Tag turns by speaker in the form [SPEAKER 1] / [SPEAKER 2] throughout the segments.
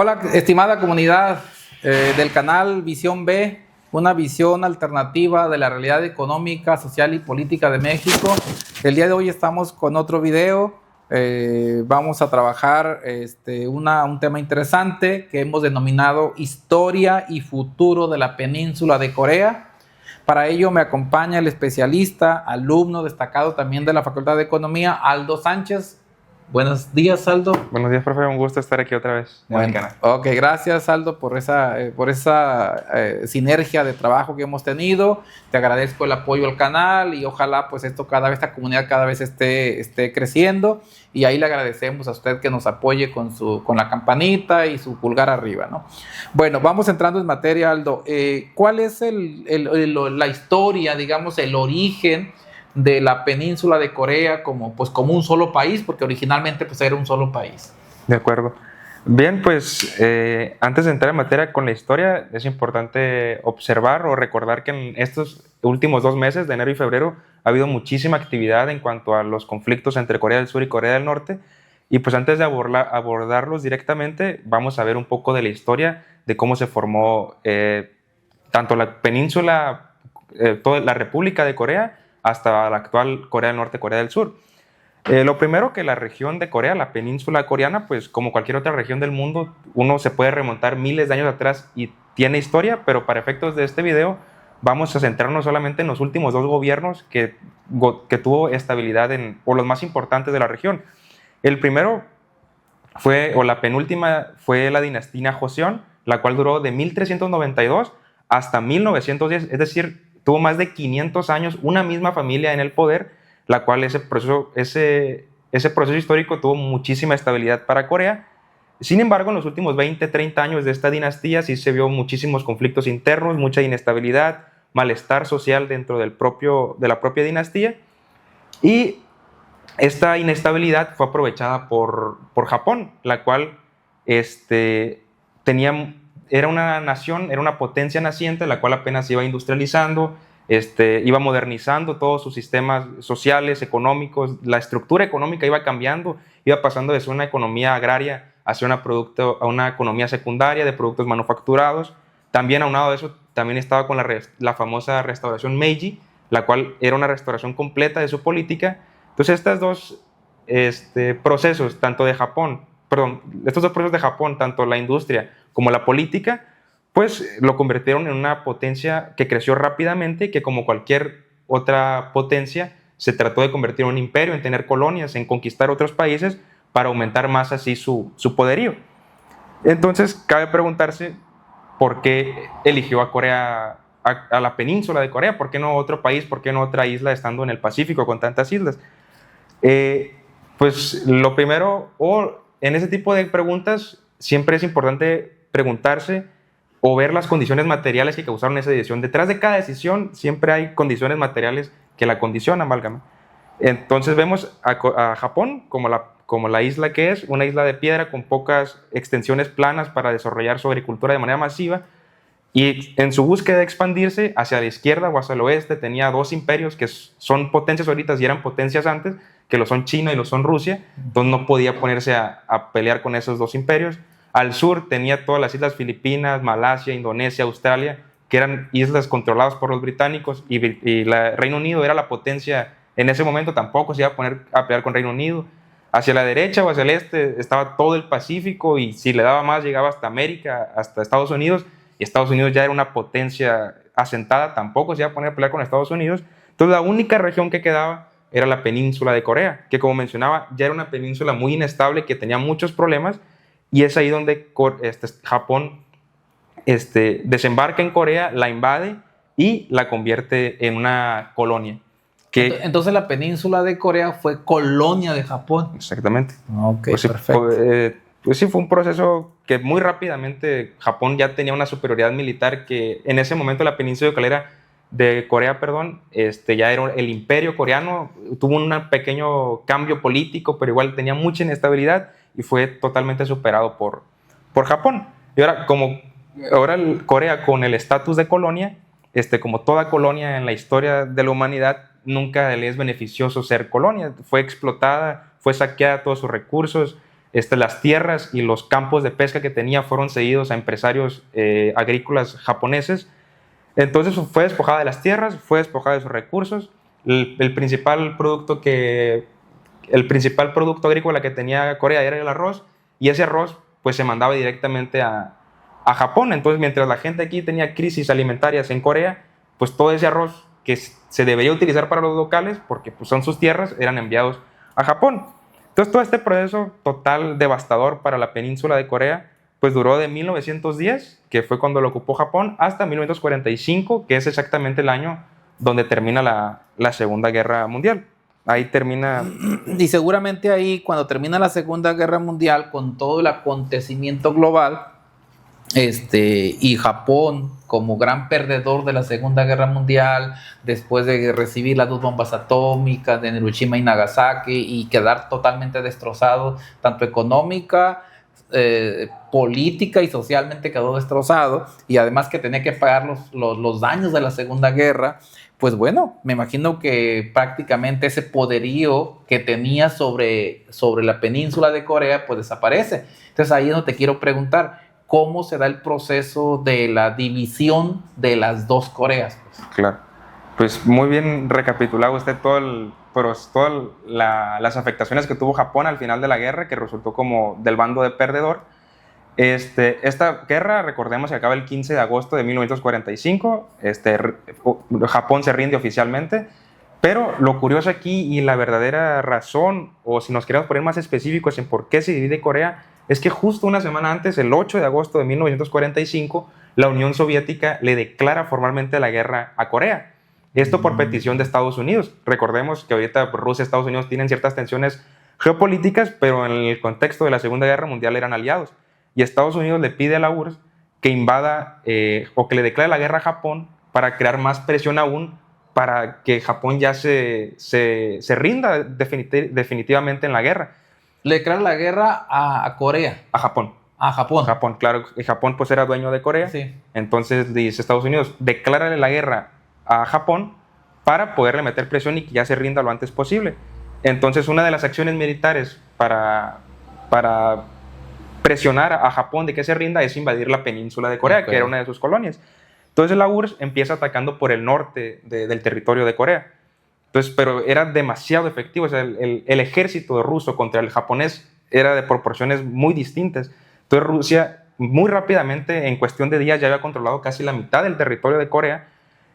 [SPEAKER 1] Hola, estimada comunidad del canal Visión B, una visión alternativa de la realidad económica, social y política de México. El día de hoy estamos con otro video. Vamos a trabajar un tema interesante que hemos denominado Historia y Futuro de la Península de Corea. Para ello me acompaña el especialista, alumno destacado también de la Facultad de Economía, Aldo Sánchez. Buenos días, Aldo.
[SPEAKER 2] Buenos días, profe. Un gusto estar aquí otra vez en el canal.
[SPEAKER 1] Ok, gracias, Aldo, por esa sinergia de trabajo que hemos tenido. Te agradezco el apoyo al canal y ojalá pues esta comunidad cada vez esté creciendo. Y ahí le agradecemos a usted que nos apoye con la campanita y su pulgar arriba, ¿no? Bueno, vamos entrando en materia, Aldo. ¿Cuál es la historia, digamos, el origen de la península de Corea como un solo país, porque originalmente pues era un solo país?
[SPEAKER 2] De acuerdo. Bien, pues antes de entrar en materia con la historia, es importante observar o recordar que en estos últimos 2 meses, de enero y febrero, ha habido muchísima actividad en cuanto a los conflictos entre Corea del Sur y Corea del Norte. Y pues antes de abordarlos directamente, vamos a ver un poco de la historia de cómo se formó tanto la península, toda la República de Corea, hasta la actual Corea del Norte, Corea del Sur. Lo primero, que la región de Corea, la península coreana, pues como cualquier otra región del mundo, uno se puede remontar miles de años atrás y tiene historia, pero para efectos de este video vamos a centrarnos solamente en los últimos 2 gobiernos que tuvo estabilidad o los más importantes de la región. El primero la penúltima fue la dinastía Joseon, la cual duró de 1392 hasta 1910, es decir, tuvo más de 500 años una misma familia en el poder, la cual ese proceso histórico tuvo muchísima estabilidad para Corea. Sin embargo, en los últimos 20, 30 años de esta dinastía sí se vio muchísimos conflictos internos, mucha inestabilidad, malestar social dentro de la propia dinastía, y esta inestabilidad fue aprovechada por Japón, la cual era una nación, era una potencia naciente, la cual apenas se iba industrializando, iba modernizando todos sus sistemas sociales, económicos, la estructura económica iba cambiando, iba pasando de ser una economía agraria hacia a una economía secundaria de productos manufacturados. También aunado a eso, también estaba con la famosa restauración Meiji, la cual era una restauración completa de su política. Entonces estos dos procesos, estos dos procesos de Japón, tanto la industria como la política, pues lo convirtieron en una potencia que creció rápidamente y que, como cualquier otra potencia, se trató de convertir en un imperio, en tener colonias, en conquistar otros países para aumentar más así su poderío. Entonces cabe preguntarse por qué eligió a Corea, a la península de Corea, por qué no otro país, por qué no otra isla, estando en el Pacífico con tantas islas. Pues lo primero, en ese tipo de preguntas, siempre es importante preguntarse o ver las condiciones materiales que causaron esa decisión. Detrás de cada decisión siempre hay condiciones materiales que la condicionan, válgame. Entonces vemos a Japón como la isla que es, una isla de piedra con pocas extensiones planas para desarrollar su agricultura de manera masiva, y en su búsqueda de expandirse hacia la izquierda o hacia el oeste tenía 2 imperios que son potencias ahorita y eran potencias antes, que lo son China y lo son Rusia. Entonces no podía ponerse a pelear con esos 2 imperios. Al sur tenía todas las islas Filipinas, Malasia, Indonesia, Australia, que eran islas controladas por los británicos, y Reino Unido era la potencia en ese momento, tampoco se iba a poner a pelear con Reino Unido. Hacia la derecha o hacia el este estaba todo el Pacífico, y si le daba más llegaba hasta América, hasta Estados Unidos, y Estados Unidos ya era una potencia asentada, tampoco se iba a poner a pelear con Estados Unidos. Entonces la única región que quedaba era la península de Corea, que, como mencionaba, ya era una península muy inestable, que tenía muchos problemas, y es ahí donde Japón desembarca en Corea, la invade y la convierte en una colonia.
[SPEAKER 1] Entonces la península de Corea fue colonia de Japón.
[SPEAKER 2] Exactamente.
[SPEAKER 1] Ok,
[SPEAKER 2] pues sí,
[SPEAKER 1] perfecto.
[SPEAKER 2] Pues sí, fue un proceso que muy rápidamente Japón ya tenía una superioridad militar, que en ese momento la península de Corea, ya era el imperio coreano. Tuvo un pequeño cambio político, pero igual tenía mucha inestabilidad y fue totalmente superado por Japón. Y ahora Corea, con el estatus de colonia, como toda colonia en la historia de la humanidad, nunca le es beneficioso ser colonia. Fue explotada, fue saqueada todos sus recursos, las tierras y los campos de pesca que tenía fueron cedidos a empresarios agrícolas japoneses. Entonces fue despojada de las tierras, fue despojada de sus recursos. El principal producto agrícola que tenía Corea era el arroz, y ese arroz pues se mandaba directamente a Japón. Entonces, mientras la gente aquí tenía crisis alimentarias en Corea, pues todo ese arroz que se debería utilizar para los locales, porque pues son sus tierras, eran enviados a Japón. Entonces, todo este proceso total devastador para la península de Corea, pues duró de 1910, que fue cuando lo ocupó Japón, hasta 1945, que es exactamente el año donde termina la Segunda Guerra Mundial. Ahí termina.
[SPEAKER 1] Y seguramente ahí, cuando termina la Segunda Guerra Mundial, con todo el acontecimiento global, y Japón como gran perdedor de la Segunda Guerra Mundial, después de recibir las 2 bombas atómicas de Hiroshima y Nagasaki y quedar totalmente destrozado, tanto económica, política y socialmente quedó destrozado, y además que tenía que pagar los daños de la Segunda Guerra. Pues bueno, me imagino que prácticamente ese poderío que tenía sobre la península de Corea pues desaparece. Entonces ahí es donde te quiero preguntar, ¿cómo se da el proceso de la división de las 2 Coreas?
[SPEAKER 2] Claro, pues muy bien recapitulado usted todas las afectaciones que tuvo Japón al final de la guerra, que resultó como del bando de perdedor. Esta guerra, recordemos que acaba el 15 de agosto de 1945, Japón se rinde oficialmente, pero lo curioso aquí y la verdadera razón, o si nos queremos poner más específicos en por qué se divide Corea, es que justo una semana antes, el 8 de agosto de 1945, la Unión Soviética le declara formalmente la guerra a Corea. Esto por petición de Estados Unidos. Recordemos que ahorita Rusia y Estados Unidos tienen ciertas tensiones geopolíticas, pero en el contexto de la Segunda Guerra Mundial eran aliados. Y Estados Unidos le pide a la URSS que invada o que le declare la guerra a Japón para crear más presión aún para que Japón ya se rinda definitivamente en la guerra.
[SPEAKER 1] Le declaran la guerra a Corea.
[SPEAKER 2] A Japón.
[SPEAKER 1] A Japón.
[SPEAKER 2] Japón, claro. Japón pues era dueño de Corea.
[SPEAKER 1] Sí.
[SPEAKER 2] Entonces dice Estados Unidos, declárale la guerra a Japón para poderle meter presión y que ya se rinda lo antes posible. Entonces una de las acciones militares para presionar a Japón de que se rinda es invadir la península de Corea, que era una de sus colonias. Entonces la URSS empieza atacando por el norte del territorio de Corea. Entonces, pero era demasiado efectivo. O sea, el ejército ruso contra el japonés era de proporciones muy distintas. Entonces Rusia muy rápidamente, en cuestión de días, ya había controlado casi la mitad del territorio de Corea.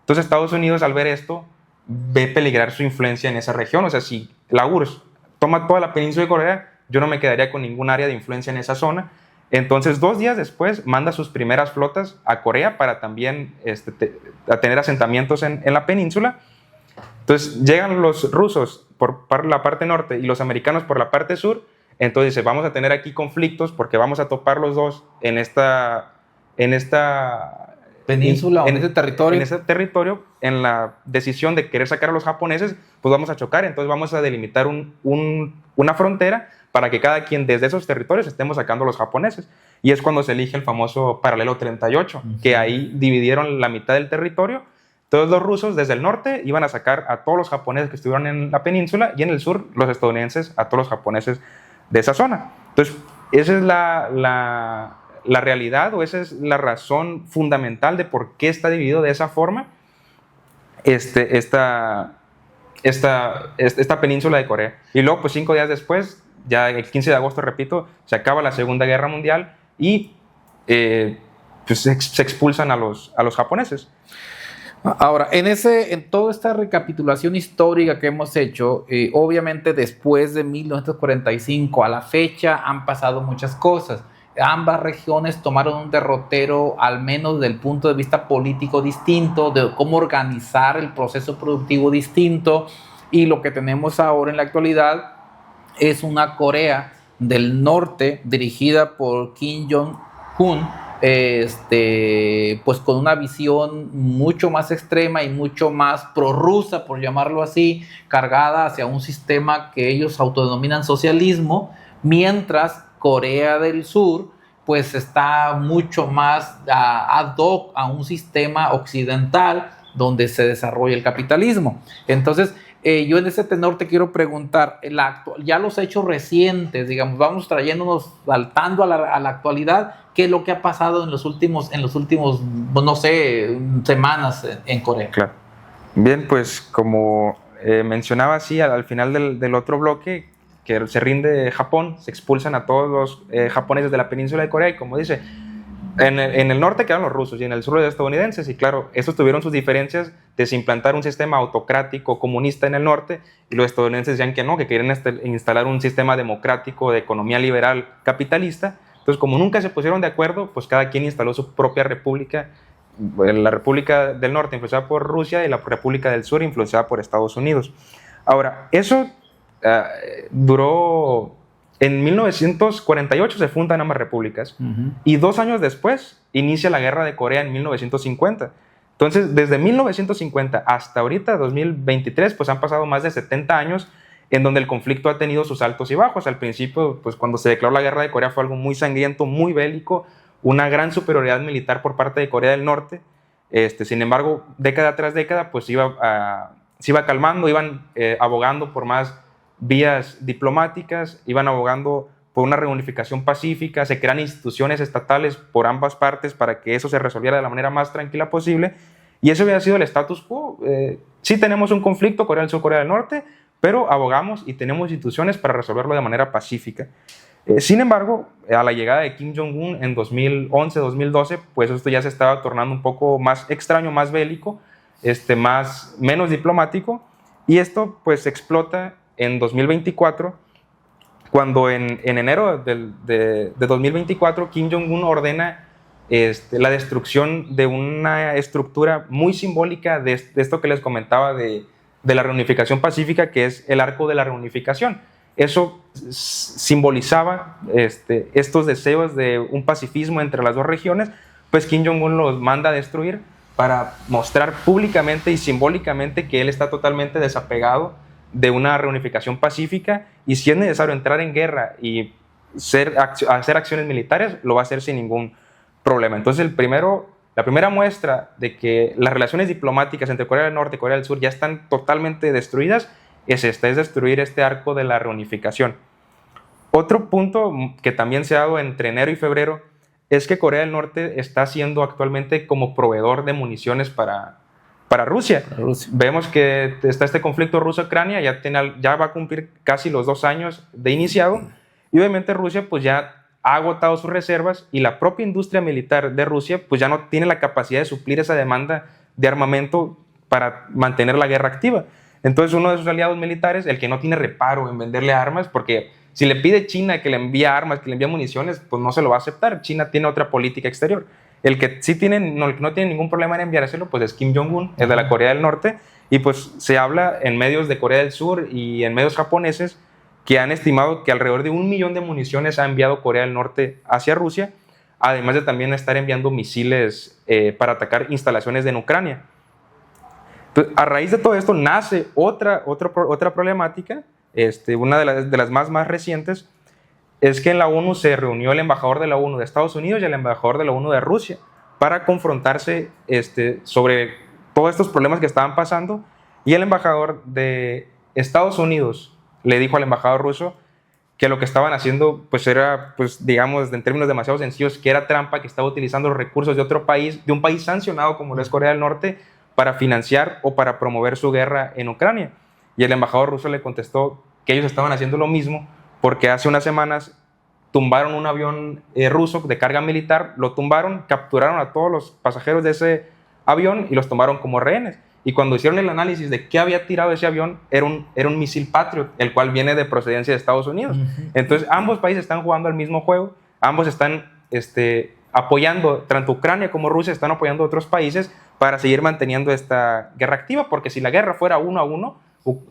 [SPEAKER 2] Entonces Estados Unidos, al ver esto, ve peligrar su influencia en esa región. O sea, si la URSS toma toda la península de Corea, yo no me quedaría con ningún área de influencia en esa zona. Entonces, 2 días después, manda sus primeras flotas a Corea para también a tener asentamientos en la península. Entonces, llegan los rusos por la parte norte y los americanos por la parte sur. Entonces, dice, vamos a tener aquí conflictos porque vamos a topar los dos en esta
[SPEAKER 1] península, en ese territorio.
[SPEAKER 2] En ese territorio, en la decisión de querer sacar a los japoneses, pues vamos a chocar. Entonces, vamos a delimitar una frontera para que cada quien desde esos territorios estemos sacando a los japoneses. Y es cuando se elige el famoso paralelo 38, que ahí dividieron la mitad del territorio. Todos los rusos desde el norte iban a sacar a todos los japoneses que estuvieron en la península, y en el sur los estadounidenses a todos los japoneses de esa zona. Entonces, esa es la realidad, o esa es la razón fundamental de por qué está dividido de esa forma esta península de Corea. Y luego, pues 5 días después, ya el 15 de agosto, repito, se acaba la Segunda Guerra Mundial y pues se expulsan a los japoneses.
[SPEAKER 1] Ahora, en toda esta recapitulación histórica que hemos hecho, obviamente después de 1945 a la fecha han pasado muchas cosas. Ambas regiones tomaron un derrotero, al menos del punto de vista político distinto, de cómo organizar el proceso productivo distinto, y lo que tenemos ahora en la actualidad es una Corea del Norte dirigida por Kim Jong-un, pues con una visión mucho más extrema y mucho más prorrusa, por llamarlo así, cargada hacia un sistema que ellos autodenominan socialismo, mientras Corea del Sur pues está mucho más ad hoc a un sistema occidental donde se desarrolla el capitalismo. Entonces, Yo en ese tenor te quiero preguntar, ya los hechos recientes, digamos, vamos trayéndonos, saltando a la actualidad, ¿qué es lo que ha pasado en los últimos, no sé, semanas en Corea?
[SPEAKER 2] Claro. Bien, pues como mencionaba así al final del otro bloque, que se rinde Japón, se expulsan a todos los japoneses de la península de Corea y como dice, en el norte quedaron los rusos y en el sur los estadounidenses y claro, estos tuvieron sus diferencias de se implantar un sistema autocrático comunista en el norte y los estadounidenses decían que no, que querían instalar un sistema democrático de economía liberal capitalista. Entonces como nunca se pusieron de acuerdo, pues cada quien instaló su propia república, la República del Norte influenciada por Rusia y la República del Sur influenciada por Estados Unidos. Ahora, eso duró... En 1948 se fundan ambas repúblicas y 2 años después inicia la Guerra de Corea en 1950. Entonces, desde 1950 hasta ahorita, 2023, pues han pasado más de 70 años en donde el conflicto ha tenido sus altos y bajos. Al principio, pues cuando se declaró la Guerra de Corea fue algo muy sangriento, muy bélico, una gran superioridad militar por parte de Corea del Norte. Sin embargo, década tras década, pues se iba calmando, iban abogando por más vías diplomáticas, iban abogando por una reunificación pacífica, se crean instituciones estatales por ambas partes para que eso se resolviera de la manera más tranquila posible, y eso había sido el status quo. Sí tenemos un conflicto, Corea del Sur, Corea del Norte, pero abogamos y tenemos instituciones para resolverlo de manera pacífica. Sin embargo, a la llegada de Kim Jong-un en 2011-2012, pues esto ya se estaba tornando un poco más extraño, más bélico, menos diplomático, y esto pues explota en 2024, cuando en enero de 2024 Kim Jong-un ordena la destrucción de una estructura muy simbólica de esto que les comentaba de la reunificación pacífica, que es el Arco de la Reunificación. Eso simbolizaba estos deseos de un pacifismo entre las dos regiones, pues Kim Jong-un los manda a destruir para mostrar públicamente y simbólicamente que él está totalmente desapegado de una reunificación pacífica y si es necesario entrar en guerra y hacer acciones militares, lo va a hacer sin ningún problema. Entonces la primera muestra de que las relaciones diplomáticas entre Corea del Norte y Corea del Sur ya están totalmente destruidas es destruir este arco de la reunificación. Otro punto que también se ha dado entre enero y febrero es que Corea del Norte está siendo actualmente como proveedor de municiones para Rusia. Vemos que está este conflicto Rusia-Ucrania, ya va a cumplir casi los 2 años de iniciado, y obviamente Rusia pues ya ha agotado sus reservas y la propia industria militar de Rusia pues ya no tiene la capacidad de suplir esa demanda de armamento para mantener la guerra activa. Entonces uno de sus aliados militares, el que no tiene reparo en venderle armas, porque si le pide China que le envíe armas, que le envíe municiones, pues no se lo va a aceptar. China tiene otra política exterior. El que sí no tiene ningún problema en enviárselo, pues es Kim Jong-un, es de la Corea del Norte, y pues se habla en medios de Corea del Sur y en medios japoneses que han estimado que alrededor de 1 millón de municiones ha enviado Corea del Norte hacia Rusia, además de también estar enviando misiles para atacar instalaciones en Ucrania. Entonces, a raíz de todo esto nace otra problemática, una de las más recientes, es que en la ONU se reunió el embajador de la ONU de Estados Unidos y el embajador de la ONU de Rusia para confrontarse sobre todos estos problemas que estaban pasando, y el embajador de Estados Unidos le dijo al embajador ruso que lo que estaban haciendo pues era, pues digamos, en términos demasiado sencillos, que era trampa, que estaba utilizando los recursos de otro país, de un país sancionado como lo es Corea del Norte, para financiar o para promover su guerra en Ucrania. Y el embajador ruso le contestó que ellos estaban haciendo lo mismo porque hace unas semanas tumbaron un avión ruso de carga militar, lo tumbaron, capturaron a todos los pasajeros de ese avión y los tomaron como rehenes. Y cuando hicieron el análisis de qué había tirado ese avión, era un misil Patriot, el cual viene de procedencia de Estados Unidos. Entonces, ambos países están jugando al mismo juego, ambos están apoyando, tanto Ucrania como Rusia están apoyando a otros países para seguir manteniendo esta guerra activa, porque si la guerra fuera 1-1,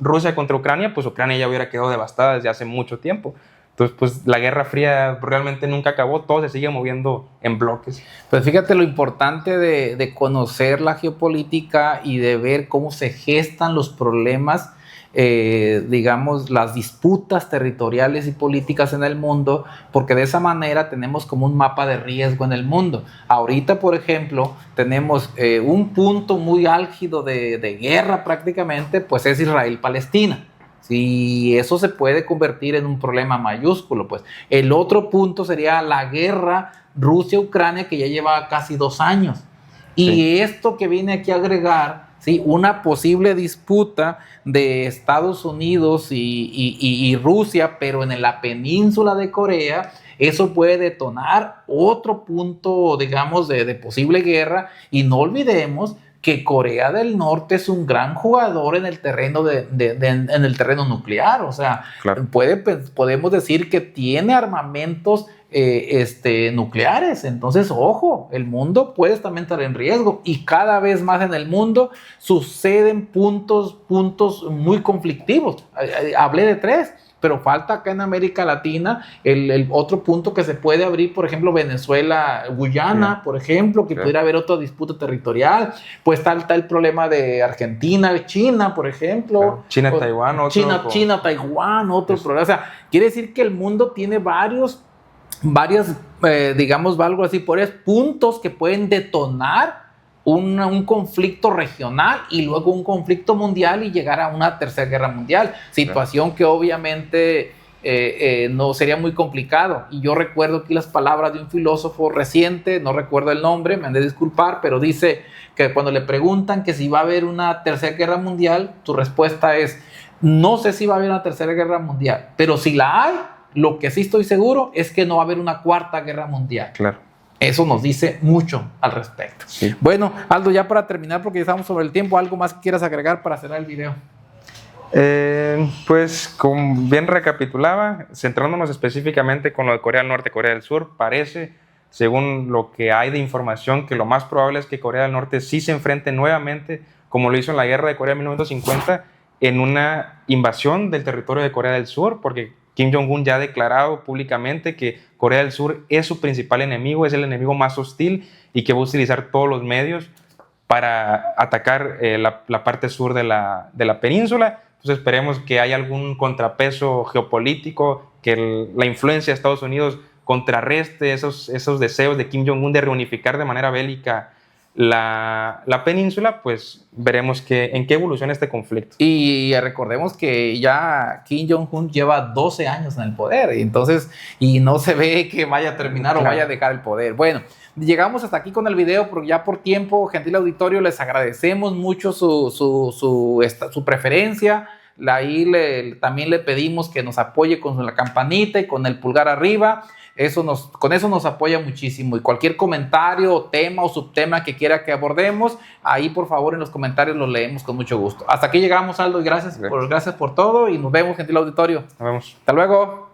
[SPEAKER 2] Rusia contra Ucrania, pues Ucrania ya hubiera quedado devastada desde hace mucho tiempo. Entonces, pues la Guerra Fría realmente nunca acabó, todo se sigue moviendo en bloques.
[SPEAKER 1] Pues fíjate lo importante de conocer la geopolítica y de ver cómo se gestan los problemas. digamos, las disputas territoriales y políticas en el mundo, porque de esa manera tenemos como un mapa de riesgo en el mundo. Ahorita, por ejemplo, tenemos un punto muy álgido de guerra prácticamente, pues es Israel-Palestina. Si eso se puede convertir en un problema mayúsculo, pues el otro punto sería la guerra Rusia-Ucrania, que ya lleva casi 2 años. Y esto que viene aquí a agregar, ¿sí?, una posible disputa de Estados Unidos y Rusia, pero en la península de Corea, eso puede detonar otro punto, digamos, de posible guerra. Y no olvidemos que Corea del Norte es un gran jugador en el terreno, en el terreno nuclear. O sea, claro, podemos decir que tiene armamentos nucleares. Entonces, ojo, el mundo puede también estar en riesgo, y cada vez más en el mundo suceden puntos muy conflictivos. Hablé de 3, pero falta acá en América Latina el otro punto que se puede abrir, por ejemplo, Venezuela, Guyana, por ejemplo, que pudiera haber otra disputa territorial. Pues está el problema de Argentina, China, por ejemplo.
[SPEAKER 2] China-Taiwán, otro.
[SPEAKER 1] China-Taiwán, otro problema. O sea, quiere decir que el mundo tiene varias, digamos, algo así, por puntos que pueden detonar un conflicto regional y luego un conflicto mundial y llegar a una tercera guerra mundial. Situación que obviamente no sería muy complicado. Y yo recuerdo aquí las palabras de un filósofo reciente, no recuerdo el nombre, me han de disculpar, pero dice que cuando le preguntan que si va a haber una tercera guerra mundial, su respuesta es: no sé si va a haber una tercera guerra mundial, pero si la hay, lo que sí estoy seguro es que no va a haber una cuarta guerra mundial.
[SPEAKER 2] Claro.
[SPEAKER 1] Eso nos dice mucho al respecto. Sí. Bueno, Aldo, ya para terminar, porque ya estamos sobre el tiempo, ¿algo más que quieras agregar para cerrar el video?
[SPEAKER 2] Pues, como bien recapitulaba, centrándonos específicamente con lo de Corea del Norte y Corea del Sur, parece, según lo que hay de información, que lo más probable es que Corea del Norte sí se enfrente nuevamente, como lo hizo en la guerra de Corea de 1950, en una invasión del territorio de Corea del Sur, porque Kim Jong-un ya ha declarado públicamente que Corea del Sur es su principal enemigo, es el enemigo más hostil, y que va a utilizar todos los medios para atacar la parte sur de la península. Entonces esperemos que haya algún contrapeso geopolítico, que la influencia de Estados Unidos contrarreste esos deseos de Kim Jong-un de reunificar de manera bélica la península. Pues veremos en qué evoluciona este conflicto.
[SPEAKER 1] Y recordemos que ya Kim Jong-un lleva 12 años en el poder, y no se ve que vaya a terminar o vaya a dejar el poder. Bueno, llegamos hasta aquí con el video, porque ya por tiempo, gentil auditorio, les agradecemos mucho su preferencia. Ahí también le pedimos que nos apoye con la campanita y con el pulgar arriba. Con eso nos apoya muchísimo. Y cualquier comentario, tema o subtema que quiera que abordemos, ahí por favor en los comentarios los leemos con mucho gusto. Hasta aquí llegamos, Aldo, y gracias por todo, y nos vemos, gentil auditorio.
[SPEAKER 2] Nos vemos.
[SPEAKER 1] Hasta luego.